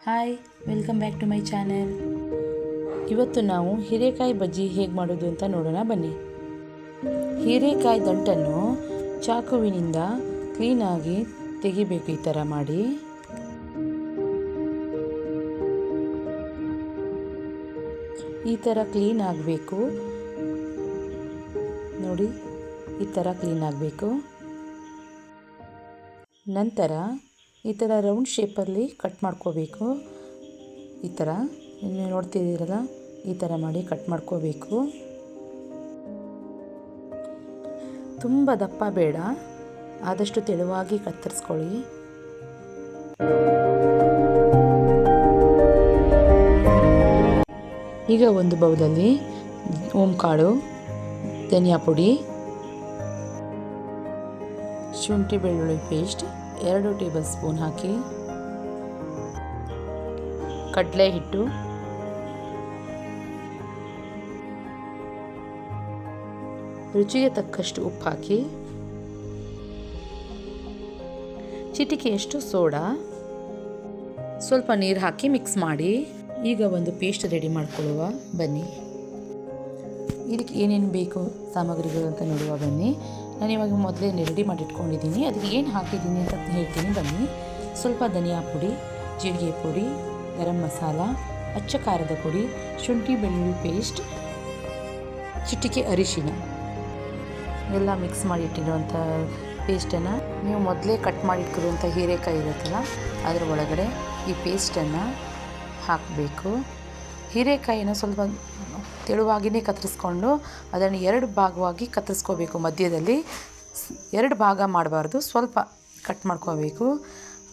Hi, welcome back to my channel. ಇವತ್ತು ನಾವು ಹೀರೆಕಾಯಿ ಬಜ್ಜಿ ಹೇಗೆ ಮಾಡೋದು ಅಂತ ನೋಡೋಣ ಬನ್ನಿ. ಹೀರೆಕಾಯಿ ದಂಟನ್ನು ಚಾಕುವಿನಿಂದ ಕ್ಲೀನಾಗಿ ತೆಗಿಬೇಕು. ಈ ಥರ ಮಾಡಿ ಈ ಥರ ಕ್ಲೀನ್ ಆಗಬೇಕು ನೋಡಿ. ಈ ಥರ ಕ್ಲೀನ್ ಆಗಬೇಕು. ನಂತರ ಈ ಥರ ರೌಂಡ್ ಶೇಪಲ್ಲಿ ಕಟ್ ಮಾಡ್ಕೋಬೇಕು. ಈ ಥರ ನೀವು ನೋಡ್ತಿದ್ದೀರಲ್ಲ, ಈ ಥರ ಮಾಡಿ ಕಟ್ ಮಾಡ್ಕೋಬೇಕು. ತುಂಬ ದಪ್ಪ ಬೇಡ, ಆದಷ್ಟು ತೆಳುವಾಗಿ ಕತ್ತರಿಸ್ಕೊಳ್ಳಿ. ಈಗ ಒಂದು ಬೌಲಲ್ಲಿ ಓಂಕಾಳು, ಧನಿಯಾ ಪುಡಿ, ಶುಂಠಿ ಬೆಳ್ಳುಳ್ಳಿ ಪೇಸ್ಟ್ 2 ಟೇಬಲ್ ಸ್ಪೂನ್ ಹಾಕಿ, ಕಡಲೆ ಹಿಟ್ಟು, ರುಚಿಗೆ ತಕ್ಕಷ್ಟು ಉಪ್ಪು ಹಾಕಿ, ಚಿಟಿಕೆಯಷ್ಟು ಸೋಡಾ, ಸ್ವಲ್ಪ ನೀರು ಹಾಕಿ ಮಿಕ್ಸ್ ಮಾಡಿ. ಈಗ ಒಂದು ಪೇಸ್ಟ್ ರೆಡಿ ಮಾಡ್ಕೊಳ್ಳುವ ಬನ್ನಿ. ಇದಕ್ಕೆ ಏನೇನು ಬೇಕು ಸಾಮಗ್ರಿಗಳು ಅಂತ ನೋಡುವ ಬನ್ನಿ. ನಾನು ಇವಾಗ ಮೊದಲೇ ರೆಡಿ ಮಾಡಿಟ್ಕೊಂಡಿದ್ದೀನಿ. ಅದಕ್ಕೆ ಏನು ಹಾಕಿದ್ದೀನಿ ಅಂತ ಹೇಳ್ತೀನಿ ಬನ್ನಿ. ಸ್ವಲ್ಪ ಧನಿಯಾ ಪುಡಿ, ಜೀರಿಗೆ ಪುಡಿ, ಗರಂ ಮಸಾಲ, ಅಚ್ಚ ಖಾರದ ಪುಡಿ, ಶುಂಠಿ ಬೆಳ್ಳುಳ್ಳಿ ಪೇಸ್ಟ್, ಚಿಟಿಕೆ ಅರಿಶಿನ ಎಲ್ಲ ಮಿಕ್ಸ್ ಮಾಡಿಟ್ಟಿರುವಂಥ ಪೇಸ್ಟನ್ನು ನೀವು ಮೊದಲೇ ಕಟ್ ಮಾಡಿಟ್ಟಿರುವಂಥ ಹೀರೆಕಾಯಿ ಇರುತ್ತಲ್ಲ, ಅದರ ಒಳಗಡೆ ಈ ಪೇಸ್ಟನ್ನು ಹಾಕಬೇಕು. ಹೀರೆಕಾಯಿನ ಸ್ವಲ್ಪ ತೆಳುವಾಗಿಯೇ ಕತ್ತರಿಸ್ಕೊಂಡು ಅದನ್ನು 2 ಭಾಗವಾಗಿ ಕತ್ತರಿಸ್ಕೋಬೇಕು. ಮಧ್ಯದಲ್ಲಿ 2 ಭಾಗ ಮಾಡಬಾರ್ದು, ಸ್ವಲ್ಪ ಕಟ್ ಮಾಡ್ಕೋಬೇಕು.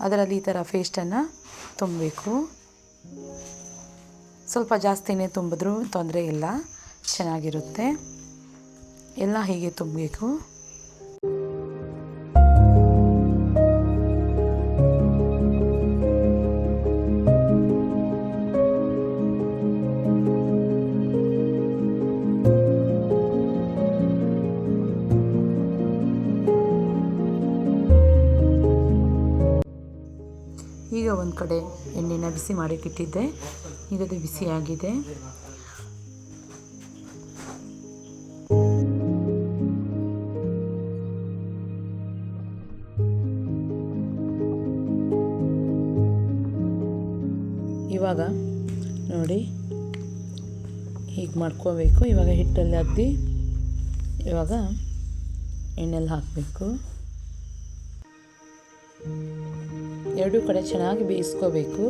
ಅದರಲ್ಲಿ ಈ ಥರ ಪೇಸ್ಟನ್ನು ತುಂಬಬೇಕು. ಸ್ವಲ್ಪ ಜಾಸ್ತಿನೇ ತುಂಬಿದ್ರೂ ತೊಂದರೆ ಇಲ್ಲ, ಚೆನ್ನಾಗಿರುತ್ತೆ. ಎಲ್ಲ ಹೀಗೆ ತುಂಬಬೇಕು. ಈಗ ಒಂದು ಕಡೆ ಎಣ್ಣೆನ ಬಿಸಿ ಮಾಡಿಟ್ಟಿದ್ದೆ. ಈಗ ಅದು ಬಿಸಿಯಾಗಿದೆ. ಇವಾಗ ನೋಡಿ ಹೀಗೆ ಮಾಡ್ಕೋಬೇಕು. ಇವಾಗ ಹಿಟ್ಟಲ್ಲಿ ಅದ್ದಿ ಇವಾಗ ಎಣ್ಣೆಲ್ಲಿ ಹಾಕಬೇಕು. 2 ಕಡೆ ಚೆನ್ನಾಗಿ ಬೇಯಿಸ್ಕೋಬೇಕು.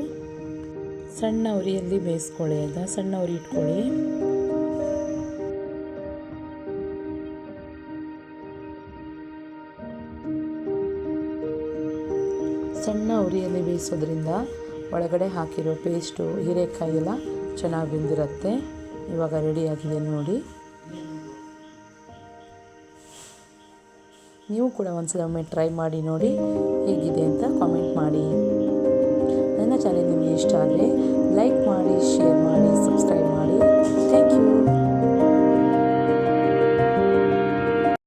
ಸಣ್ಣ ಉರಿಯಲ್ಲಿ ಬೇಯಿಸ್ಕೊಳ್ಳಿ. ಸಣ್ಣ ಉರಿ ಇಟ್ಕೊಳ್ಳಿ. ಸಣ್ಣ ಉರಿಯಲ್ಲಿ ಬೇಯಿಸೋದ್ರಿಂದ ಒಳಗಡೆ ಹಾಕಿರೋ ಪೇಸ್ಟು ಹೀರೆಕಾಯಿ ಎಲ್ಲ ಚೆನ್ನಾಗಿ ಬೆಂದಿರುತ್ತೆ. ಇವಾಗ ರೆಡಿಯಾಗಿದೆ ನೋಡಿ. ನೀವು ಕೂಡ ಒಂದ್ಸಲ ಒಮ್ಮೆ ಟ್ರೈ ಮಾಡಿ ನೋಡಿ ಹೇಗಿದೆ ಅಂತ ಕಾಮೆಂಟ್ ಮಾಡಿ.